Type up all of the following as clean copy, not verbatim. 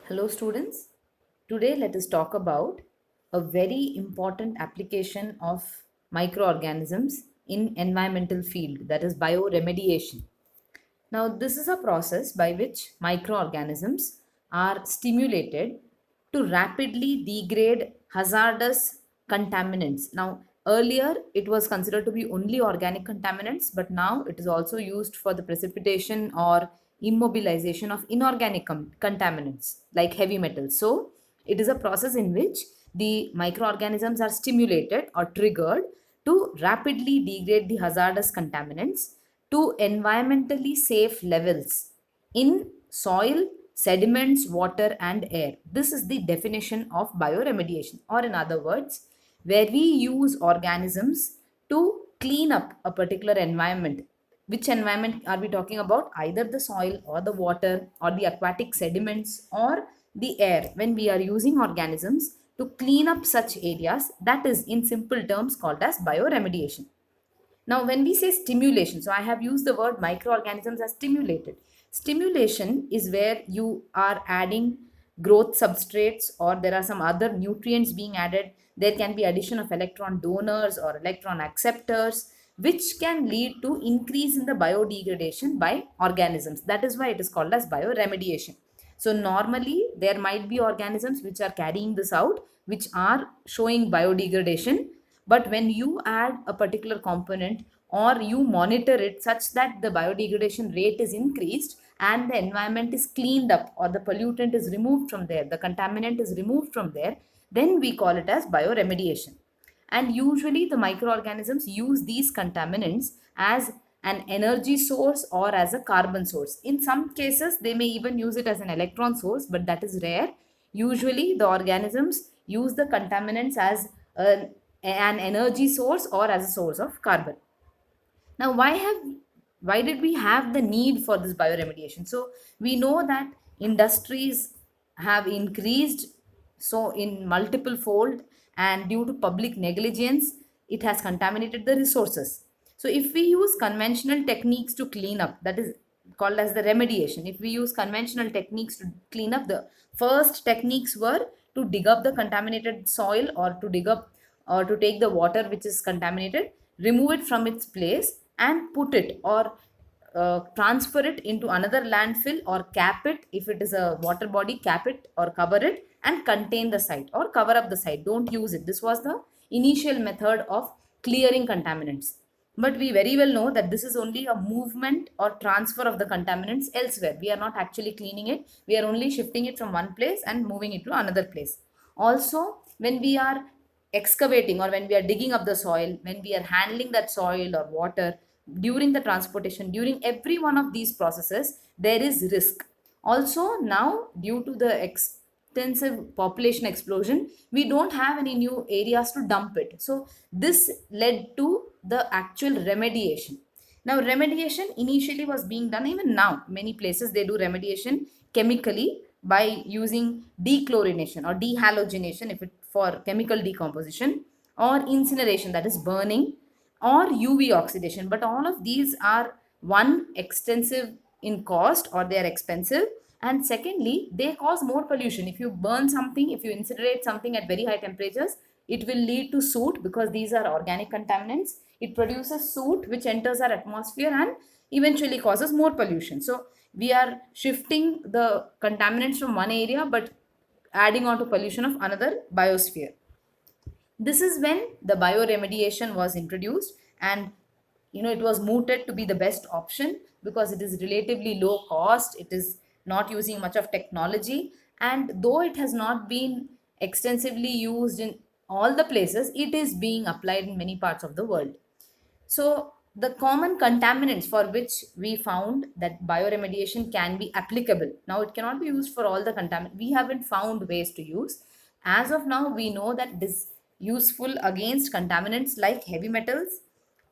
Hello students. Today let us talk about a very important application of microorganisms in environmental field, that is bioremediation. Now this is a process by which microorganisms are stimulated to rapidly degrade hazardous contaminants. Now earlier it was considered to be only organic contaminants, but now it is also used for the precipitation or immobilization of inorganic contaminants like heavy metals. So it is a process in which the microorganisms are stimulated or triggered to rapidly degrade the hazardous contaminants to environmentally safe levels in soil, sediments, water, and air. This is the definition of bioremediation, or in other words, where we use organisms to clean up a particular environment. Which environment are we talking about? Either the soil or the water or the aquatic sediments or the air. When we are using organisms to clean up such areas, that is in simple terms called as bioremediation. Now, when we say stimulation, so I have used the word microorganisms as stimulated. Stimulation is where you are adding growth substrates or there are some other nutrients being added. There can be addition of electron donors or electron acceptors, which can lead to increase in the biodegradation by organisms. That is why it is called as bioremediation. So normally there might be organisms which are carrying this out, which are showing biodegradation, but when you add a particular component or you monitor it such that the biodegradation rate is increased and the environment is cleaned up or the pollutant is removed from there, the contaminant is removed from there, then we call it as bioremediation. And usually the microorganisms use these contaminants as an energy source or as a carbon source. In some cases, they may even use it as an electron source, but that is rare. Usually, the organisms use the contaminants as an energy source or as a source of carbon. Now, why did we have the need for this bioremediation? So we know that industries have increased so in multiple fold, and due to public negligence it has contaminated the resources. So if we use conventional techniques to clean up, that is called as the remediation. If we use conventional techniques to clean up, the first techniques were to dig up the contaminated soil or to dig up or to take the water which is contaminated, remove it from its place and put it or transfer it into another landfill or cap it. If it is a water body, cap it or cover it and contain the site or cover up the site. Don't use it. This was the initial method of clearing contaminants. But we very well know that this is only a movement or transfer of the contaminants elsewhere. We are not actually cleaning it. We are only shifting it from one place and moving it to another place. Also, when we are excavating or when we are digging up the soil, when we are handling that soil or water, during the transportation, during every one of these processes, there is risk. Also, now due to the extensive population explosion, we don't have any new areas to dump it. So, this led to the actual remediation. Now, remediation initially was being done, even now, many places they do remediation chemically by using dechlorination or dehalogenation if it for chemical decomposition, or incineration, that is burning, or UV oxidation. But all of these are one, extensive in cost or they are expensive, and secondly they cause more pollution. If you burn something, if you incinerate something at very high temperatures, it will lead to soot because these are organic contaminants. It produces soot which enters our atmosphere and eventually causes more pollution. So we are shifting the contaminants from one area but adding on to pollution of another biosphere. This is when the bioremediation was introduced, and it was mooted to be the best option because it is relatively low cost, it is not using much of technology, and though it has not been extensively used in all the places, it is being applied in many parts of the world. So, the common contaminants for which we found that bioremediation can be applicable. Now, it cannot be used for all the contaminants. We haven't found ways to use. As of now, we know that it is useful against contaminants like heavy metals,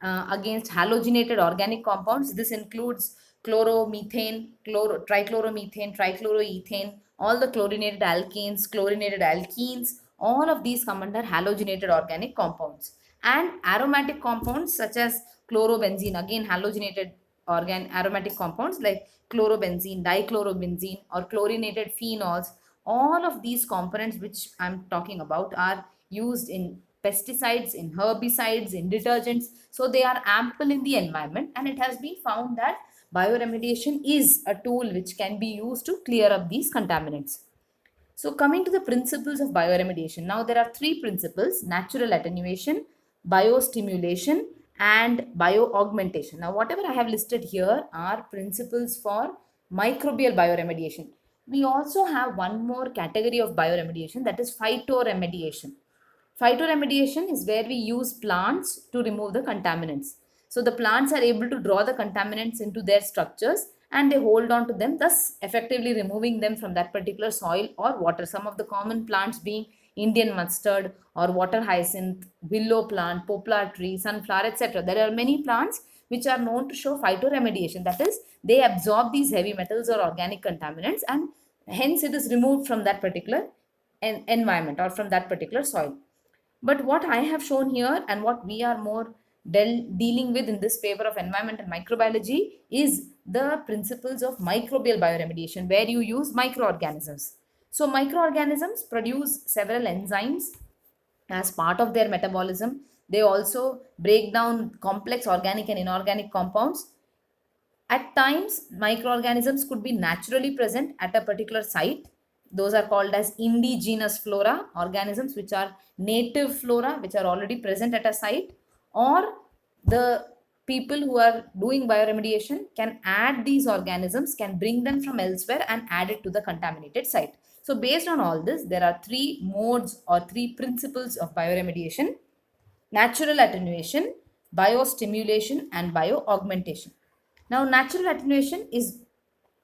against halogenated organic compounds. This includes chloromethane, trichloromethane, trichloroethane, all the chlorinated alkanes, chlorinated alkenes, all of these come under halogenated organic compounds. And aromatic compounds such as chlorobenzene, again halogenated aromatic compounds like chlorobenzene, dichlorobenzene, or chlorinated phenols, All of these components which I'm talking about are used in pesticides, in herbicides, in detergents. So they are ample in the environment, and it has been found that bioremediation is a tool which can be used to clear up these contaminants. So, coming to the principles of bioremediation, now there are three principles: natural attenuation, biostimulation, and bioaugmentation. Now, whatever I have listed here are principles for microbial bioremediation. We also have one more category of bioremediation, that is phytoremediation. Phytoremediation is where we use plants to remove the contaminants. So the plants are able to draw the contaminants into their structures and they hold on to them, thus effectively removing them from that particular soil or water. Some of the common plants being Indian mustard or water hyacinth, willow plant, poplar tree, sunflower, etc. There are many plants which are known to show phytoremediation. That is, they absorb these heavy metals or organic contaminants, and hence it is removed from that particular environment or from that particular soil. But what I have shown here and what we are more dealing with in this paper of environment and microbiology is the principles of microbial bioremediation, where you use microorganisms. So microorganisms produce several enzymes as part of their metabolism. They also break down complex organic and inorganic compounds. At times, microorganisms could be naturally present at a particular site. Those are called as indigenous flora, organisms which are native flora, which are already present at a site. Or the people who are doing bioremediation can add these organisms, can bring them from elsewhere and add it to the contaminated site. So, based on all this, there are three modes or three principles of bioremediation: natural attenuation, biostimulation, and bioaugmentation. Now, natural attenuation is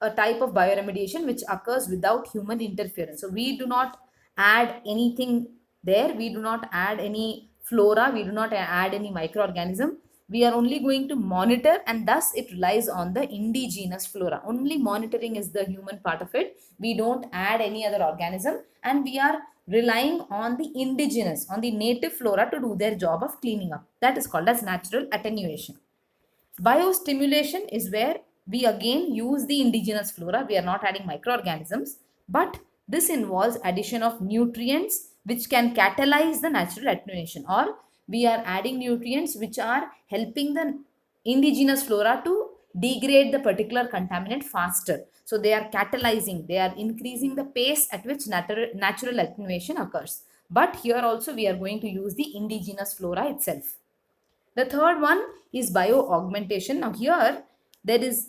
a type of bioremediation which occurs without human interference. So, we do not add anything there, we do not add any flora, we do not add any microorganism. We are only going to monitor, and thus it relies on the indigenous flora. Only monitoring is the human part of it. We don't add any other organism, and we are relying on the indigenous, on the native flora to do their job of cleaning up. That is called as natural attenuation. Biostimulation is where we again use the indigenous flora. We are not adding microorganisms, but this involves addition of nutrients which can catalyze the natural attenuation, or we are adding nutrients which are helping the indigenous flora to degrade the particular contaminant faster. So they are catalyzing, they are increasing the pace at which natural attenuation occurs. But here also we are going to use the indigenous flora itself. The third one is bioaugmentation. Now here there is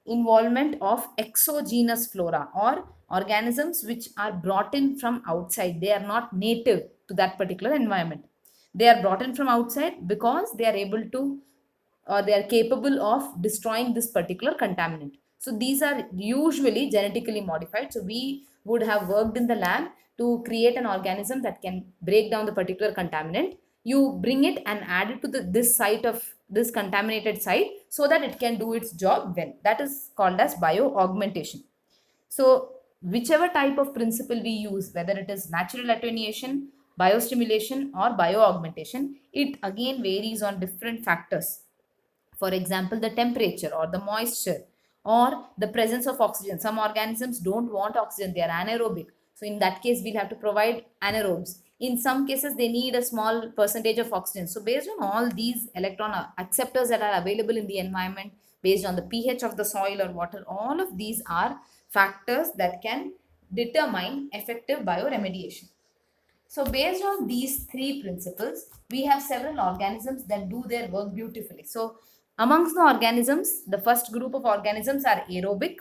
involvement of exogenous flora, or organisms which are brought in from outside. They are not native to that particular environment. They are brought in from outside because they are able to, or they are capable of destroying this particular contaminant. So these are usually genetically modified. So we would have worked in the lab to create an organism that can break down the particular contaminant. You bring it and add it to this site of this contaminated site so that it can do its job well. That is called as bioaugmentation. So whichever type of principle we use, whether it is natural attenuation, biostimulation, or bioaugmentation, it again varies on different factors. For example, the temperature or the moisture or the presence of oxygen. Some organisms don't want oxygen, they are anaerobic. So in that case, we'll have to provide anaerobes. In some cases, they need a small percentage of oxygen. So based on all these electron acceptors that are available in the environment, based on the pH of the soil or water, all of these are factors that can determine effective bioremediation. So based on these three principles, we have several organisms that do their work beautifully. So amongst the organisms, the first group of organisms are aerobic.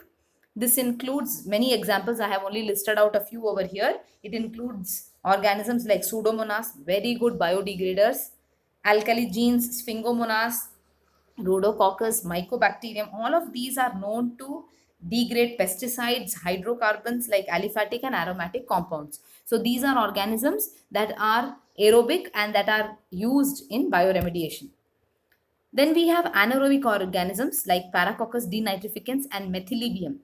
This includes many examples. I have only listed out a few over here. It includes organisms like Pseudomonas, very good biodegraders, alkali genes, Sphingomonas, Rhodococcus, Mycobacterium. All of these are known to degrade pesticides, hydrocarbons like aliphatic and aromatic compounds. So these are organisms that are aerobic and that are used in bioremediation. Then we have anaerobic organisms like Paracoccus denitrificans and Methyllibium.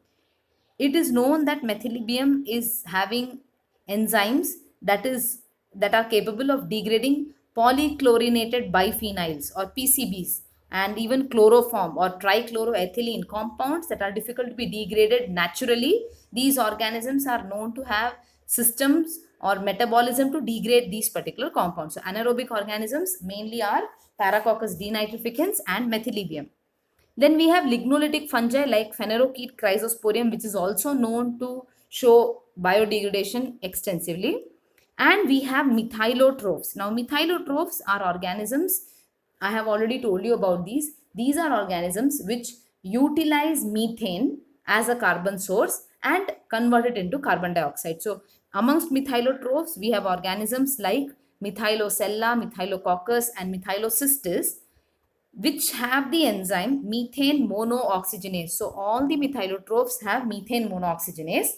It is known that Methyllibium is having enzymes that are capable of degrading polychlorinated biphenyls or PCBs, and even chloroform or trichloroethylene compounds that are difficult to be degraded naturally. These organisms are known to have systems or metabolism to degrade these particular compounds. So anaerobic organisms mainly are Paracoccus denitrificans and Methyllidium. Then we have lignolytic fungi like Phanerochaete chrysosporium, which is also known to show biodegradation extensively. And we have methylotrophs. Now, methylotrophs are organisms, I have already told you about these. These are organisms which utilize methane as a carbon source and convert it into carbon dioxide. So, amongst methylotrophs, we have organisms like Methylocella, Methylococcus, and Methylocystis, which have the enzyme methane monooxygenase. So all the methylotrophs have methane monooxygenase,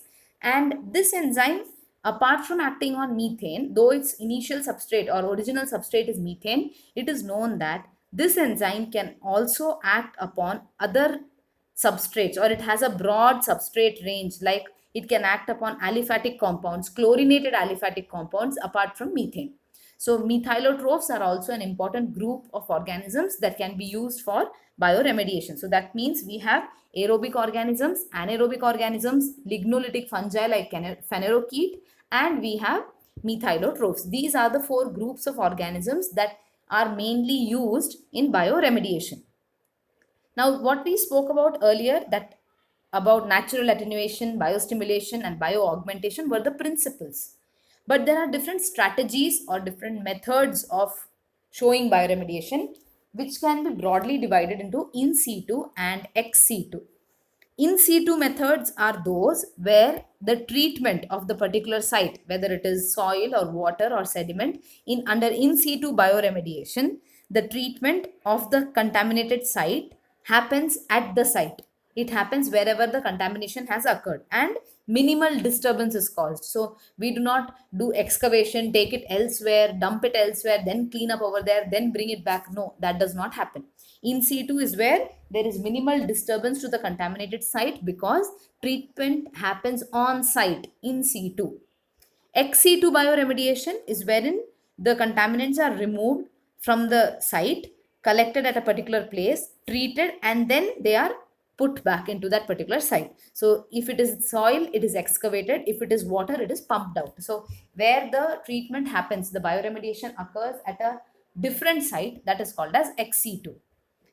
and this enzyme, apart from acting on methane, though its initial substrate or original substrate is methane, it is known that this enzyme can also act upon other substrates, or it has a broad substrate range, like it can act upon aliphatic compounds, chlorinated aliphatic compounds apart from methane. So methylotrophs are also an important group of organisms that can be used for bioremediation. So that means we have aerobic organisms, anaerobic organisms, lignolytic fungi like phanerochaete, and we have methylotrophs. These are the four groups of organisms that are mainly used in bioremediation. Now, what we spoke about earlier, that about natural attenuation, biostimulation, and bioaugmentation were the principles. But there are different strategies or different methods of showing bioremediation, which can be broadly divided into in situ and ex situ. In situ methods are those where the treatment of the particular site, whether it is soil or water or sediment, in under in situ bioremediation, the treatment of the contaminated site happens at the site. It happens wherever the contamination has occurred and minimal disturbance is caused. So we do not do excavation, take it elsewhere, dump it elsewhere, then clean up over there, then bring it back. No, that does not happen. In situ is where there is minimal disturbance to the contaminated site because treatment happens on site in situ. Ex situ bioremediation is wherein the contaminants are removed from the site, collected at a particular place, treated, and then they are put back into that particular site. So if it is soil, it is excavated. If it is water, it is pumped out. So where the treatment happens, the bioremediation occurs at a different site, that is called as ex situ.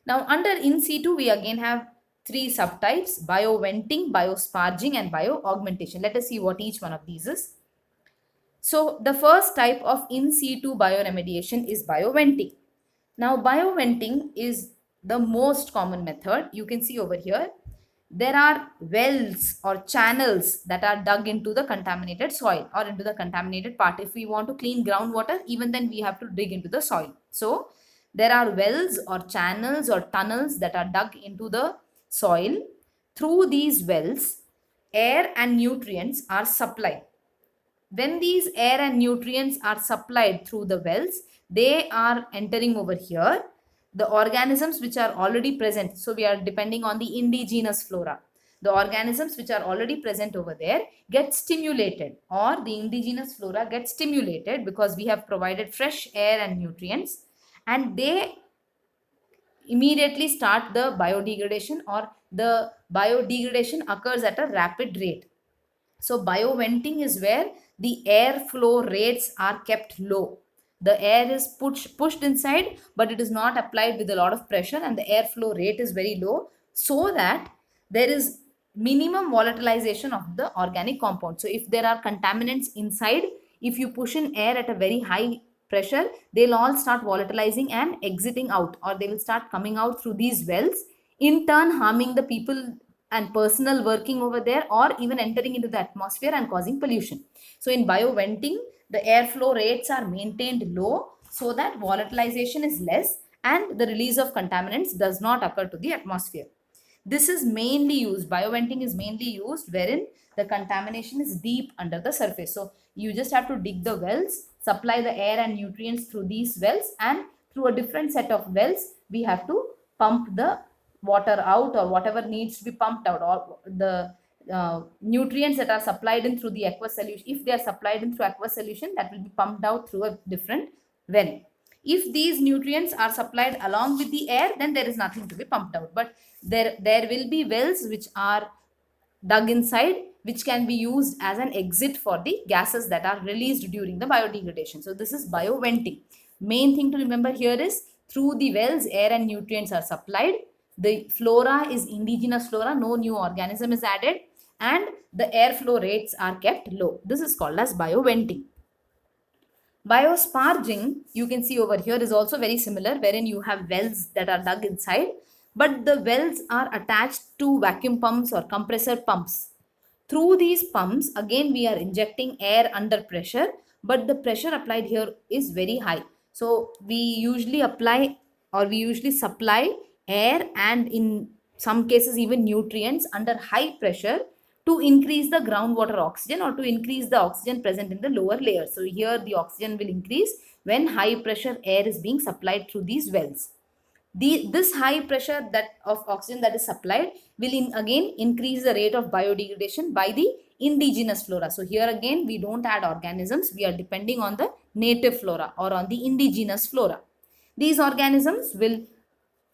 Now, under in situ, we again have three subtypes: bioventing, biosparging, and bioaugmentation. Let us see what each one of these is. So, the first type of in situ bioremediation is bioventing. Now, bioventing is the most common method. You can see over here, there are wells or channels that are dug into the contaminated soil or into the contaminated part. If we want to clean groundwater, even then we have to dig into the soil. So, there are wells or channels or tunnels that are dug into the soil. Through these wells, air and nutrients are supplied. When these air and nutrients are supplied through the wells, they are entering over here. The organisms which are already present, so we are depending on the indigenous flora. The organisms which are already present over there get stimulated, or the indigenous flora get stimulated because we have provided fresh air and nutrients, and they immediately start the biodegradation, or the biodegradation occurs at a rapid rate. So bioventing is where the airflow rates are kept low. The air is pushed inside, but it is not applied with a lot of pressure, and the airflow rate is very low, so that there is minimum volatilization of the organic compound. So if there are contaminants inside, if you push in air at a very high pressure, they'll all start volatilizing and exiting out, or they will start coming out through these wells, in turn harming the people and personnel working over there, or even entering into the atmosphere and causing pollution. So in bioventing, the airflow rates are maintained low so that volatilization is less and the release of contaminants does not occur to the atmosphere. This is mainly used, bioventing is mainly used wherein the contamination is deep under the surface. So you just have to dig the wells, supply the air and nutrients through these wells, and through a different set of wells, we have to pump the water out, or whatever needs to be pumped out, or the nutrients that are supplied in through the aqueous solution. If they are supplied in through aqueous solution, that will be pumped out through a different well. If these nutrients are supplied along with the air, then there is nothing to be pumped out. But there will be wells which are dug inside, which can be used as an exit for the gases that are released during the biodegradation. So this is bioventing. Main thing to remember here is through the wells, air and nutrients are supplied. The flora is indigenous flora, no new organism is added, and the airflow rates are kept low. This is called as bioventing. Biosparging, you can see over here, is also very similar, wherein you have wells that are dug inside, but the wells are attached to vacuum pumps or compressor pumps. Through these pumps, again, we are injecting air under pressure, but the pressure applied here is very high. So we usually apply, or we usually supply air and in some cases even nutrients under high pressure to increase the groundwater oxygen, or to increase the oxygen present in the lower layer. So here the oxygen will increase when high pressure air is being supplied through these wells. This high pressure that of oxygen that is supplied will again increase the rate of biodegradation by the indigenous flora. So here again we don't add organisms, we are depending on the native flora or on the indigenous flora. These organisms will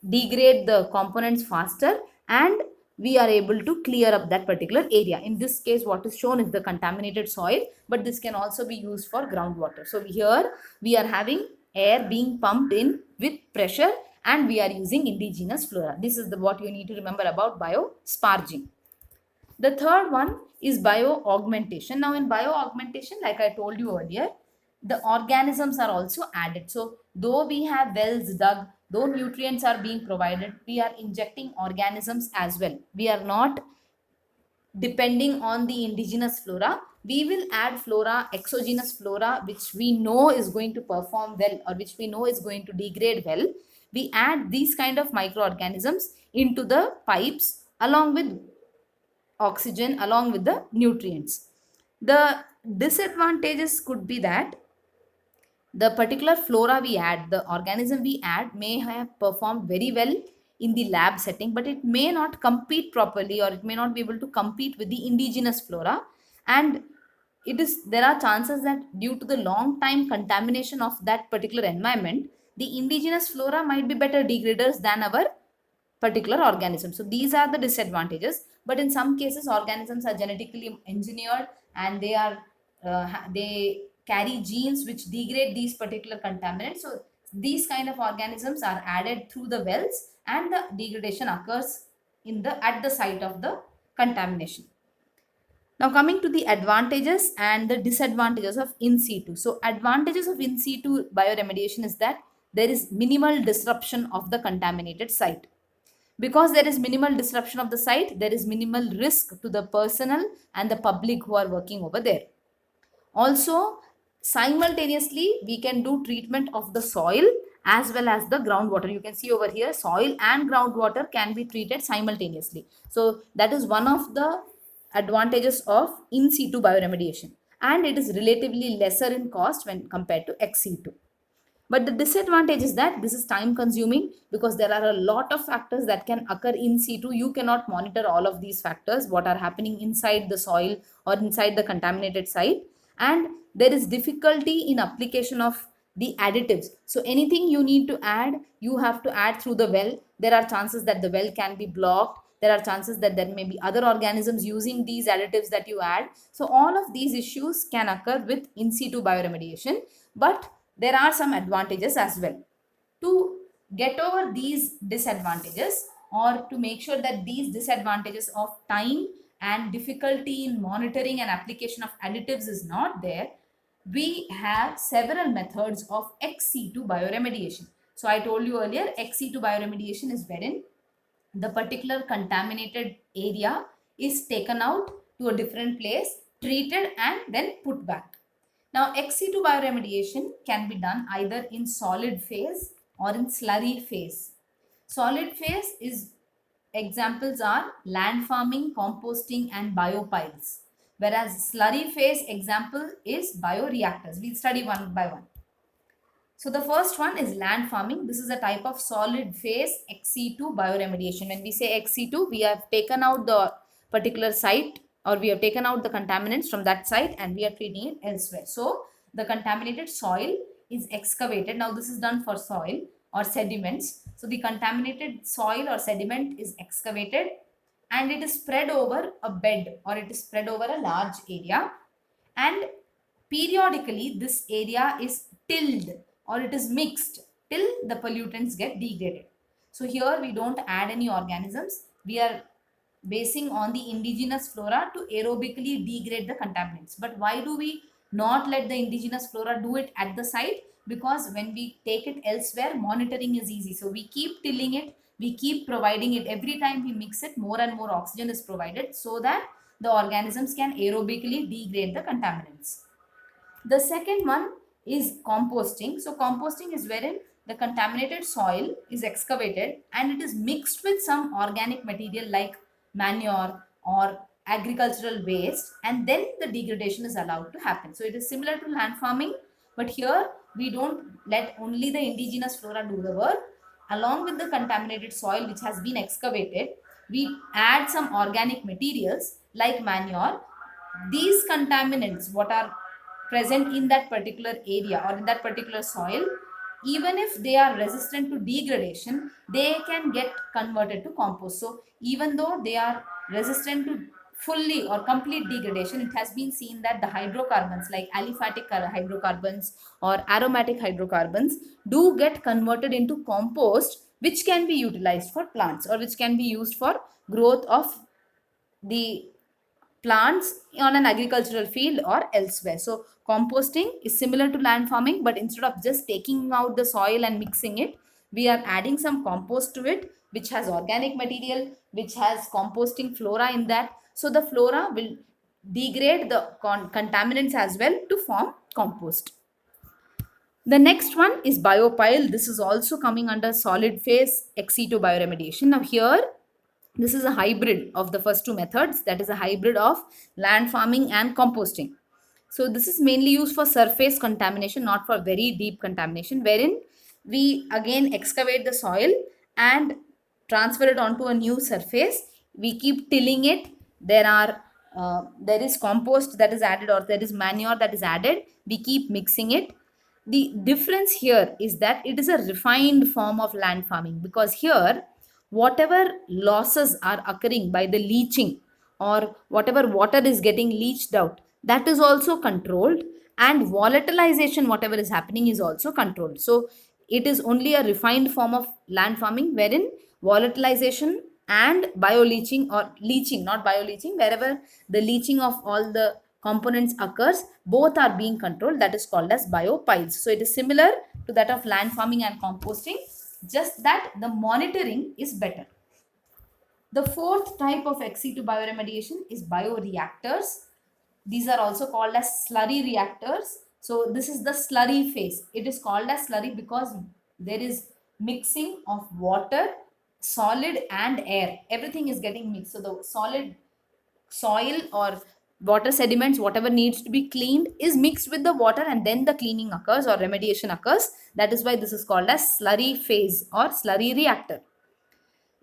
degrade the components faster, and we are able to clear up that particular area. In this case, what is shown is the contaminated soil, but this can also be used for groundwater. So here we are having air being pumped in with pressure, and we are using indigenous flora. This is what you need to remember about biosparging. The third one is bio-augmentation. Now in bio-augmentation, like I told you earlier, the organisms are also added. So though we have wells dug, though nutrients are being provided, we are injecting organisms as well. We are not depending on the indigenous flora. We will add flora, exogenous flora, which we know is going to perform well, or which we know is going to degrade well. We add these kind of microorganisms into the pipes along with oxygen, along with the nutrients. The disadvantages could be that the particular flora we add, the organism we add, may have performed very well in the lab setting, but it may not compete properly, or it may not be able to compete with the indigenous flora. And there are chances that due to the long time contamination of that particular environment, the indigenous flora might be better degraders than our particular organism. So these are the disadvantages. But in some cases, organisms are genetically engineered, and they carry genes which degrade these particular contaminants. So these kind of organisms are added through the wells, and the degradation occurs at the site of the contamination. Now coming to the advantages and the disadvantages of in situ. So advantages of in situ bioremediation is that there is minimal disruption of the contaminated site. Because there is minimal disruption of the site, there is minimal risk to the personnel and the public who are working over there. Also, simultaneously, we can do treatment of the soil as well as the groundwater. You can see over here, soil and groundwater can be treated simultaneously. So that is one of the advantages of in situ bioremediation, and it is relatively lesser in cost when compared to ex situ. But the disadvantage is that this is time consuming, because there are a lot of factors that can occur in situ. You cannot monitor all of these factors, what are happening inside the soil or inside the contaminated site. And there is difficulty in application of the additives. So anything you need to add, you have to add through the well. There are chances that the well can be blocked. There are chances that there may be other organisms using these additives that you add. So all of these issues can occur with in situ bioremediation. But there are some advantages as well. To get over these disadvantages, or to make sure that these disadvantages of time and difficulty in monitoring and application of additives is not there, we have several methods of ex situ bioremediation. So I told you earlier, ex situ bioremediation is wherein the particular contaminated area is taken out to a different place, treated, and then put back. Now, ex situ bioremediation can be done either in solid phase or in slurry phase. Solid phase examples are land farming, composting, and biopiles. Whereas slurry phase example is bioreactors. We'll study one by one. So the first one is land farming. This is a type of solid phase ex situ bioremediation. When we say ex situ, we have taken out the particular site, or we have taken out the contaminants from that site, and we are treating it elsewhere. So the contaminated soil is excavated. Now this is done for soil or sediments. So the contaminated soil or sediment is excavated and it is spread over a bed or it is spread over a large area, and periodically this area is tilled or it is mixed till the pollutants get degraded. So here we don't add any organisms, we are basing on the indigenous flora to aerobically degrade the contaminants. But why do we not let the indigenous flora do it at the site? Because when we take it elsewhere, monitoring is easy. So we keep tilling it, we keep providing it. Every time we mix it, more and more oxygen is provided so that the organisms can aerobically degrade the contaminants. The second one is composting. So composting is wherein the contaminated soil is excavated and it is mixed with some organic material like manure or agricultural waste, and then the degradation is allowed to happen. So it is similar to land farming, but here we don't let only the indigenous flora do the work. Along with the contaminated soil which has been excavated, we add some organic materials like manure. These contaminants what are present in that particular area or in that particular soil, even if they are resistant to degradation, they can get converted to compost. So even though they are resistant to fully or complete degradation, it has been seen that the hydrocarbons like aliphatic hydrocarbons or aromatic hydrocarbons do get converted into compost, which can be utilized for plants or which can be used for growth of the plants on an agricultural field or elsewhere. So composting is similar to land farming, but instead of just taking out the soil and mixing it, we are adding some compost to it, which has organic material, which has composting flora in that. So the flora will degrade the contaminants as well to form compost. The next one is biopile. This is also coming under solid phase ex situ bioremediation. Now here, this is a hybrid of the first two methods, that is a hybrid of land farming and composting. So this is mainly used for surface contamination, not for very deep contamination, wherein we again excavate the soil and transfer it onto a new surface. We keep tilling it. There is compost that is added or there is manure that is added. We keep mixing it. The difference here is that it is a refined form of land farming, because here whatever losses are occurring by the leaching or whatever water is getting leached out, that is also controlled, and volatilization whatever is happening is also controlled. So it is only a refined form of land farming wherein volatilization and bioleaching or leaching, not bioleaching, wherever the leaching of all the components occurs, both are being controlled. That is called as biopiles. So it is similar to that of land farming and composting, just that the monitoring is better. The fourth type of ex situ bioremediation is bioreactors. These are also called as slurry reactors. So this is the slurry phase. It is called as slurry because there is mixing of water, solid and air. Everything is getting mixed. So the solid soil or water sediments, whatever needs to be cleaned, is mixed with the water, and then the cleaning occurs or remediation occurs. That is why this is called as slurry phase or slurry reactor.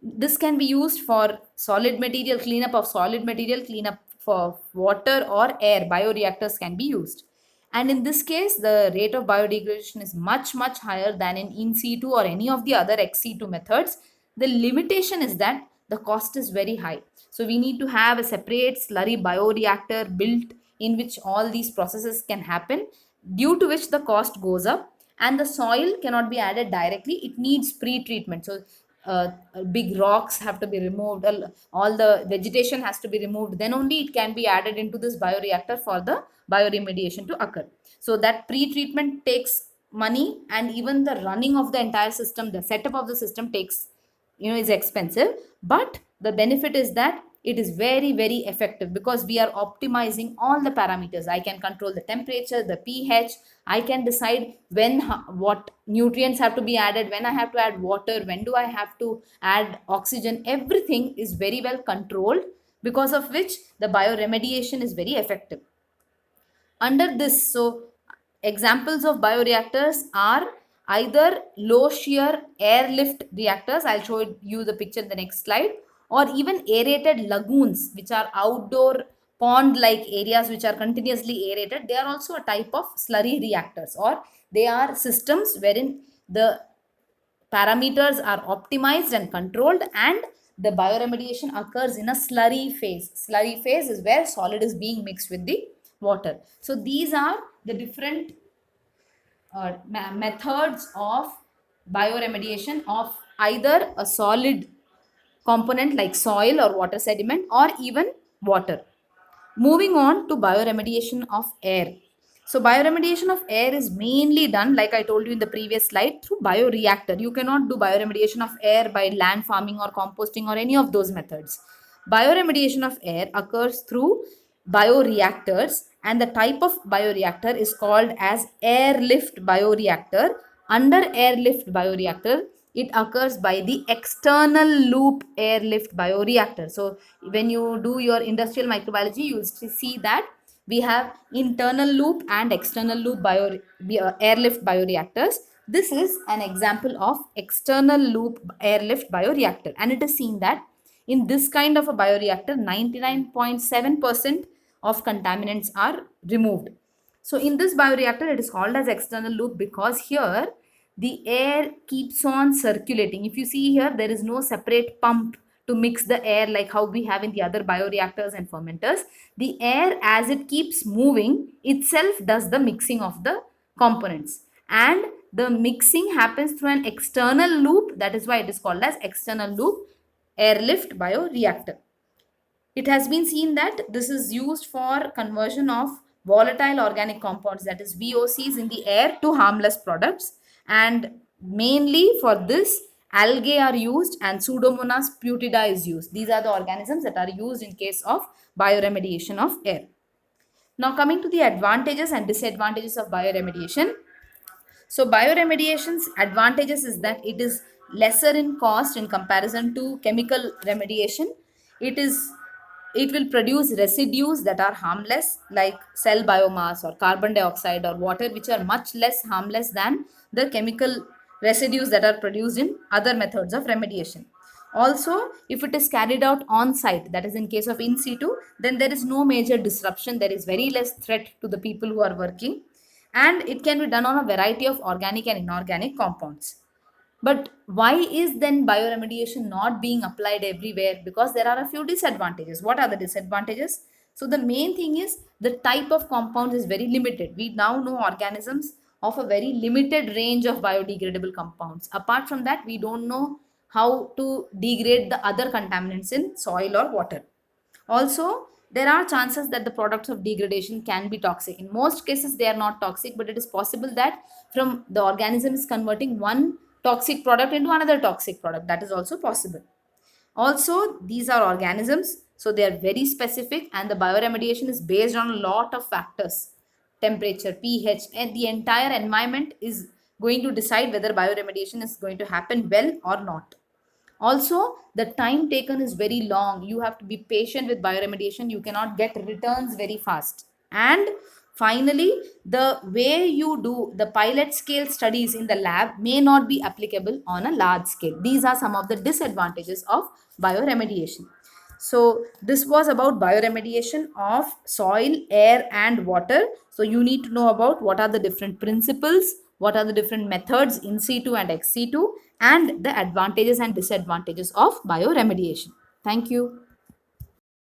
This can be used for solid material, cleanup of solid material, cleanup for water or air. Bioreactors can be used. And in this case, the rate of biodegradation is much, much higher than in situ or any of the other ex situ methods. The limitation is that the cost is very high. So we need to have a separate slurry bioreactor built in which all these processes can happen, due to which the cost goes up, and the soil cannot be added directly. It needs pre-treatment. So big rocks have to be removed, all the vegetation has to be removed, then only it can be added into this bioreactor for the bioremediation to occur. So that pre-treatment takes money, and even the running of the entire system, the setup of the system takes, is expensive. But the benefit is that it is very, very effective, because we are optimizing all the parameters. I can control the temperature, the pH, I can decide when what nutrients have to be added, when I have to add water, when do I have to add oxygen. Everything is very well controlled, because of which the bioremediation is very effective. Under this, so examples of bioreactors are either low shear airlift reactors, I'll show you the picture in the next slide, or even aerated lagoons, which are outdoor pond like areas which are continuously aerated, they are also a type of slurry reactors, or they are systems wherein the parameters are optimized and controlled, and the bioremediation occurs in a slurry phase. Slurry phase is where solid is being mixed with the water. So these are the different methods of bioremediation of either a solid component like soil or water sediment, or even water. Moving on to bioremediation of air. So bioremediation of air is mainly done, like I told you in the previous slide, through bioreactor. You cannot do bioremediation of air by land farming or composting or any of those methods. Bioremediation of air occurs through bioreactors, and the type of bioreactor is called as airlift bioreactor. Under airlift bioreactor, it occurs by the external loop airlift bioreactor. So when you do your industrial microbiology, you will see that we have internal loop and external loop airlift bioreactors. This is an example of external loop airlift bioreactor, and it is seen that in this kind of a bioreactor, 99.7% of contaminants are removed. So in this bioreactor, it is called as external loop because here the air keeps on circulating. If you see here, there is no separate pump to mix the air like how we have in the other bioreactors and fermenters. The air, as it keeps moving, itself does the mixing of the components. And the mixing happens through an external loop. That is why it is called as external loop airlift bioreactor. It has been seen that this is used for conversion of volatile organic compounds, that is VOCs, in the air to harmless products. And mainly for this, algae are used and Pseudomonas putida is used. These are the organisms that are used in case of bioremediation of air. Now coming to the advantages and disadvantages of bioremediation. So bioremediation's advantages is that it is lesser in cost in comparison to chemical remediation. It will produce residues that are harmless like cell biomass or carbon dioxide or water, which are much less harmless than the chemical residues that are produced in other methods of remediation. Also, if it is carried out on site, that is in case of in situ, then there is no major disruption. There is very less threat to the people who are working, and it can be done on a variety of organic and inorganic compounds. But why is then bioremediation not being applied everywhere? Because there are a few disadvantages. What are the disadvantages? So the main thing is the type of compounds is very limited. We now know organisms of a very limited range of biodegradable compounds. Apart from that, we don't know how to degrade the other contaminants in soil or water. Also, there are chances that the products of degradation can be toxic. In most cases, they are not toxic, but it is possible that from the organism is converting one toxic product into another toxic product. That is also possible. Also, these are organisms, so they are very specific, and the bioremediation is based on a lot of factors. Temperature, pH, and the entire environment is going to decide whether bioremediation is going to happen well or not. Also, the time taken is very long. You have to be patient with bioremediation. You cannot get returns very fast. And finally, the way you do the pilot scale studies in the lab may not be applicable on a large scale. These are some of the disadvantages of bioremediation. So this was about bioremediation of soil, air and water. So you need to know about what are the different principles, what are the different methods in situ and ex situ, and the advantages and disadvantages of bioremediation. Thank you.